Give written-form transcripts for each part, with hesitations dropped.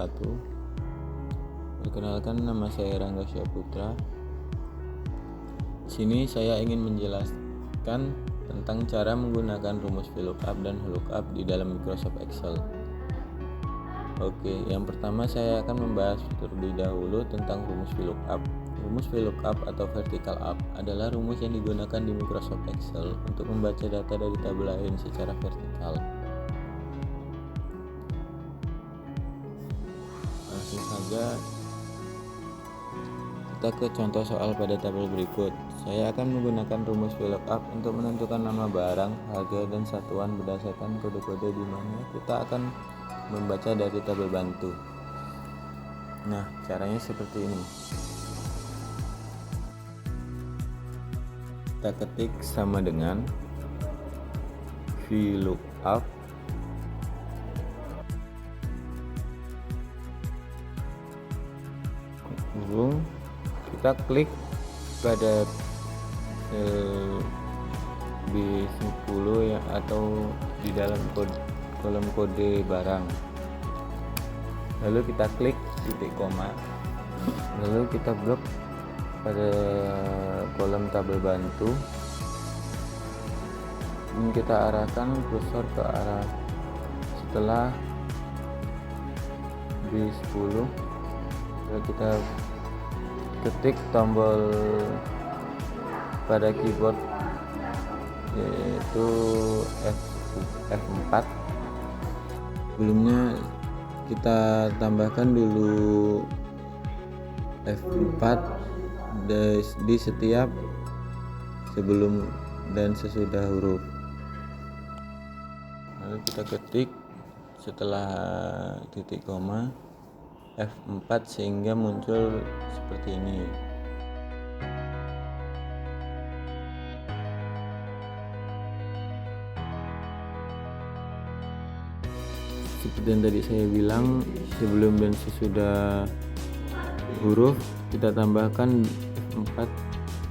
wabarakatuh. Perkenalkan, nama saya Rangga Syaputra. Sini saya ingin menjelaskan tentang cara menggunakan rumus VLOOKUP dan lookup di dalam Microsoft Excel. Oke, yang pertama saya akan membahas terlebih dahulu tentang rumus VLOOKUP. Rumus VLOOKUP atau vertical up adalah rumus yang digunakan di Microsoft Excel untuk membaca data dari tabel lain secara vertikal. Langsung saja kita ke contoh soal pada tabel berikut. Saya akan menggunakan rumus VLOOKUP untuk menentukan nama barang, harga, dan satuan berdasarkan kode-kode di mana kita akan membaca dari tabel bantu. Nah, caranya seperti ini. Kita ketik sama dengan VLOOKUP kita klik pada B10 ya, atau di dalam kolom kode barang, lalu kita klik titik koma, lalu kita blok pada kolom tabel bantu dan kita arahkan kursor ke arah setelah B10, lalu kita ketik tombol pada keyboard yaitu F4. Sebelumnya kita tambahkan dulu F4 di setiap sebelum dan sesudah huruf, lalu kita ketik setelah titik koma F4 sehingga muncul seperti ini. Seperti yang tadi saya bilang, sebelum dan sesudah huruf kita tambahkan F4.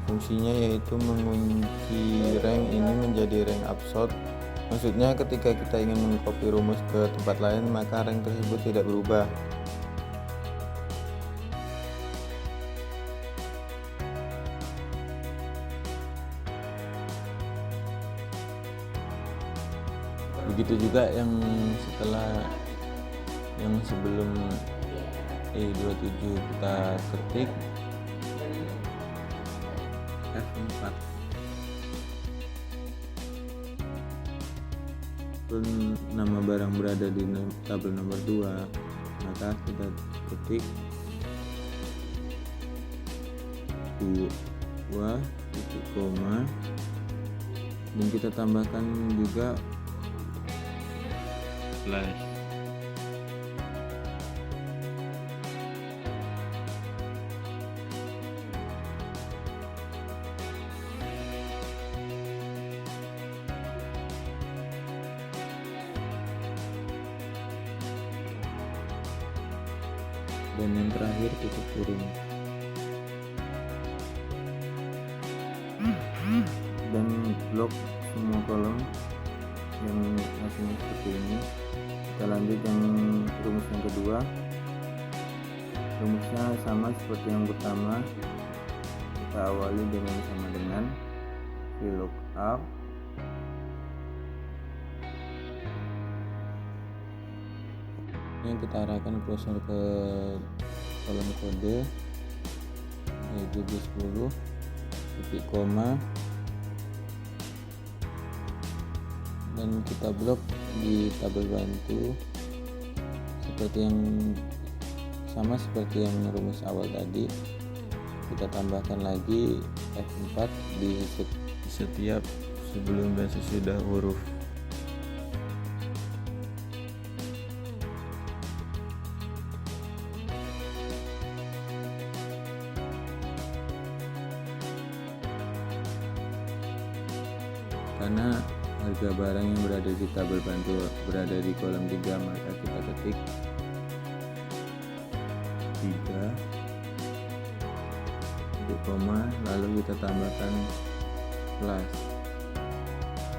Fungsinya yaitu mengunci rank ini menjadi rank absolute. Maksudnya ketika kita ingin mengcopy rumus ke tempat lain, maka rank tersebut tidak berubah. Begitu juga yang sebelum E27 kita ketik F4. Pun nama barang berada di tabel nomor 2, maka kita ketik 2 titik koma dan kita tambahkan juga slash. Dan yang terakhir titik kurung, dan blok semua kolom yang hasilnya seperti ini. Kita lanjut yang rumus yang kedua. Rumusnya sama seperti yang pertama, kita awali dengan sama dengan VLOOKUP yang kita arahkan kursor ke kolom kode yaitu B10 titik koma dan kita blok di tabel bantu sama seperti yang rumus awal tadi. Kita tambahkan lagi F4 di setiap sebelum dan sesudah huruf. Karena harga barang yang berada di tabel bantu berada di kolom 3, maka kita ketik 3 titik koma, lalu kita tambahkan plus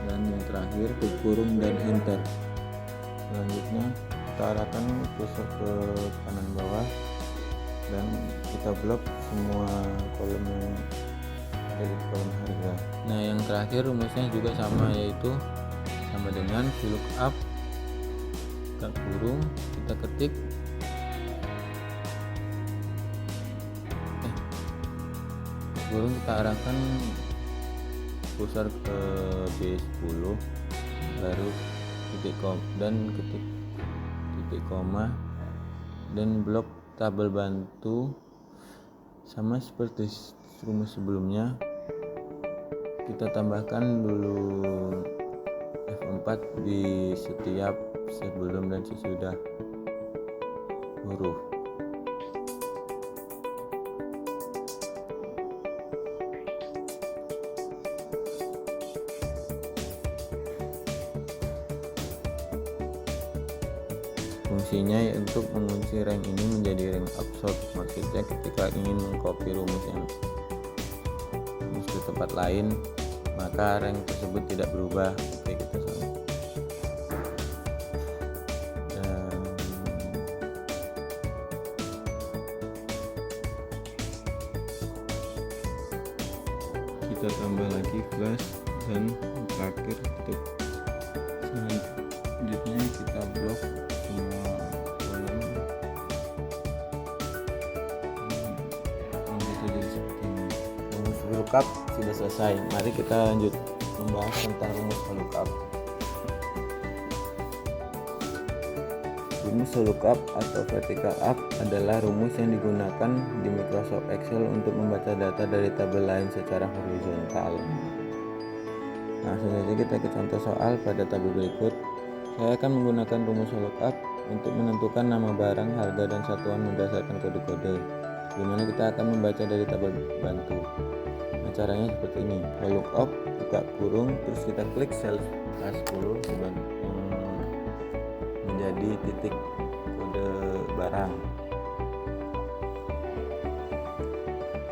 dan yang terakhir kurung dan enter. Selanjutnya kita arahkan kursor ke kanan bawah dan kita blok semua kolom yang ada di kolom harga. Nah, yang terakhir rumusnya juga sama, yaitu sama dengan VLOOKUP buka kurung, kita ketik kurung, kita arahkan kursor ke B10, baru titik koma dan ketik titik koma dan blok tabel bantu. Sama seperti rumus sebelumnya, kita tambahkan dulu F4 di setiap sebelum dan sesudah huruf. Fungsinya untuk mengunci rank ini menjadi rank absorb. Maksudnya ketika ingin mengcopy rumus ke tempat lain, maka rank tersebut tidak berubah. Oke, kita sama. Dan kita tambah lagi flash dan terakhir tutup. Selanjutnya kita blok semua kolom jadi seperti ini. Rumus VLOOKUP sudah selesai. Mari kita lanjut membahas tentang rumus VLOOKUP. Rumus VLOOKUP atau vertical up adalah rumus yang digunakan di Microsoft Excel untuk membaca data dari tabel lain secara horizontal. Nah, selanjutnya kita ke contoh soal pada tabel berikut. Saya akan menggunakan rumus VLOOKUP untuk menentukan nama barang, harga, dan satuan berdasarkan kode-kode, di mana kita akan membaca dari tabel bantu. Nah, caranya seperti ini. VLOOKUP buka kurung, terus kita klik sel A10 menjadi titik kode barang.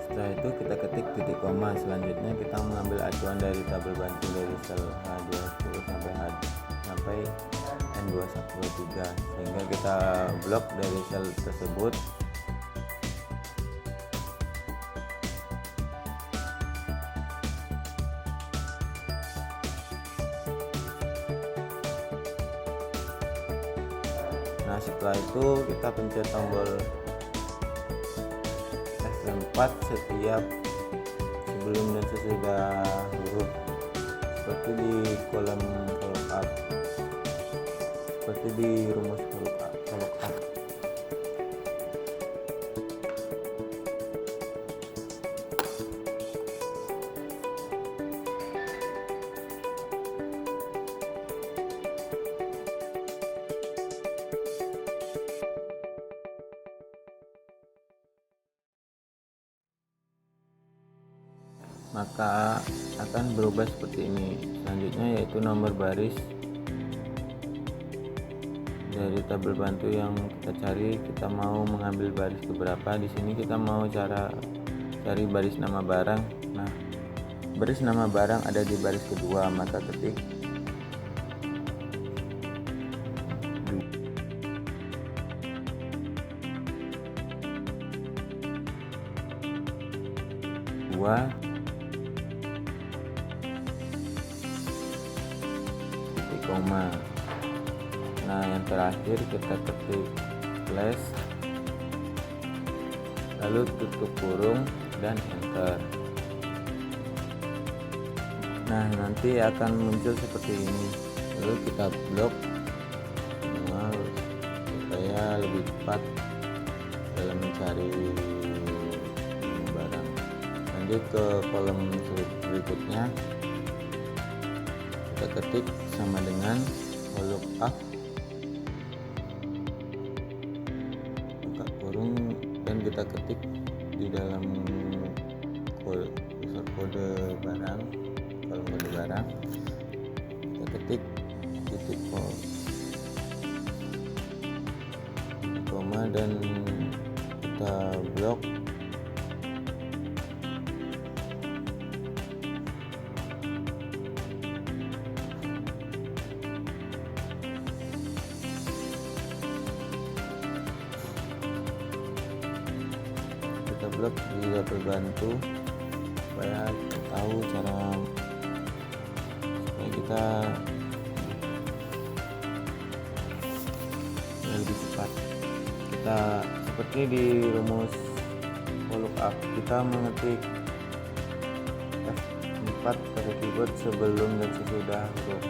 Setelah itu kita ketik titik koma. Selanjutnya kita mengambil acuan dari tabel bantu dari sel H20 sampai N213, sehingga kita blok dari sel tersebut. Nah, setelah itu kita pencet tombol F4 setiap sebelum dan sesudah huruf, seperti di kolom VLOOKUP, seperti di rumus VLOOKUP. Maka akan berubah seperti ini. Selanjutnya yaitu nomor baris dari tabel bantu yang kita cari. Kita mau mengambil baris keberapa. Di sini kita mau cari baris nama barang. Nah, baris nama barang ada di baris kedua, maka ketik dua titik koma. Nah, yang terakhir kita ketik slash, lalu tutup kurung dan enter. Nah, nanti akan muncul seperti ini. Lalu kita blok semua supaya lebih cepat dalam mencari barang. Lanjut ke kolom berikutnya, kita ketik sama dengan VLOOKUP buka kurung dan kita ketik di dalam kode barang, kolom kode barang, kita ketik titik koma dan kita blok. blok di tabel bantu supaya kita tahu cara supaya kita lebih cepat. Kita seperti di rumus lookup, kita mengetik F4 pada keyboard sebelum dan sesudah huruf.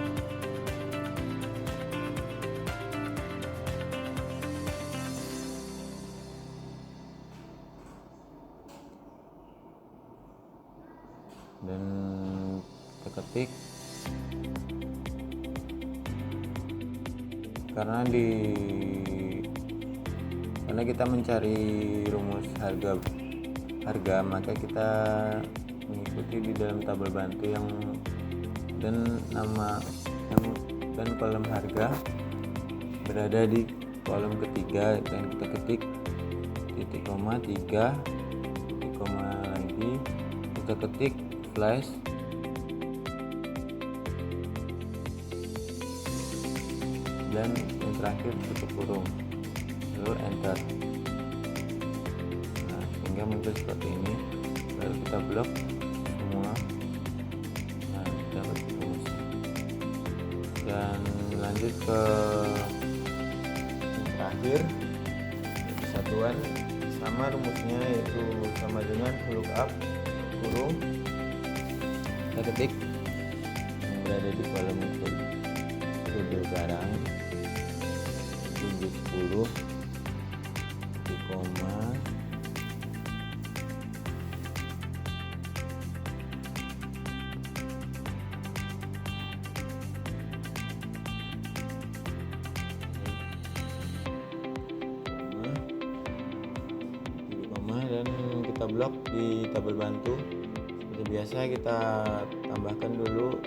Dan kita ketik, karena kita mencari rumus harga maka kita mengikuti di dalam tabel bantu dan kolom harga berada di kolom ketiga, dan kita ketik titik koma 3 titik koma lagi, kita ketik slash dan yang terakhir tutup kurung, lalu enter. Nah, sehingga muncul seperti ini. Lalu kita blok semua. Nah, dapat rumus. Dan lanjut ke yang terakhir, satuan sama rumusnya, yaitu sama dengan lookup kurung. Kita ketik yang berada di kolom kode barang 710 titik koma dan kita blok di tabel bantu. Seperti biasa kita tambahkan dulu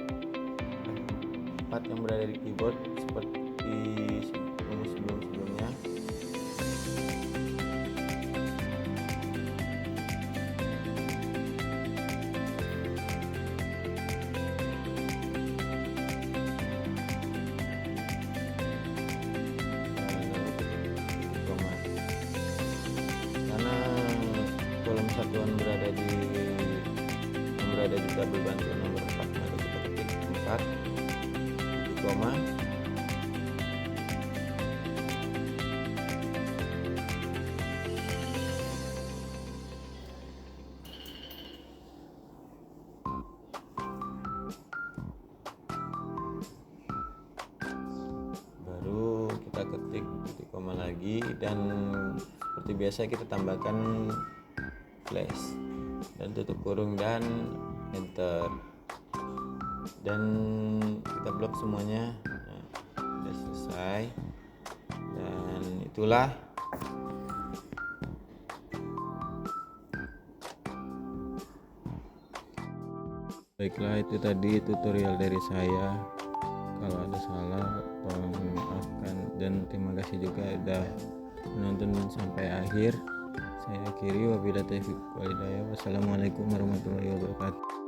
4 yang berada di keyboard seperti sebelumnya. Karena kolom satuan berada di tabel bantu nomor 4, maka kita ketik 4 koma baru kita ketik titik koma lagi, dan seperti biasa kita tambahkan slash dan tutup kurung dan enter, dan kita blok semuanya. Nah, sudah selesai, dan itulah baiklah, itu tadi tutorial dari saya. Kalau ada salah tolong maafkan, dan terima kasih juga sudah menonton sampai akhir. Saya akhiri, wabillahi taufiq wal hidayah. Wassalamualaikum warahmatullahi wabarakatuh.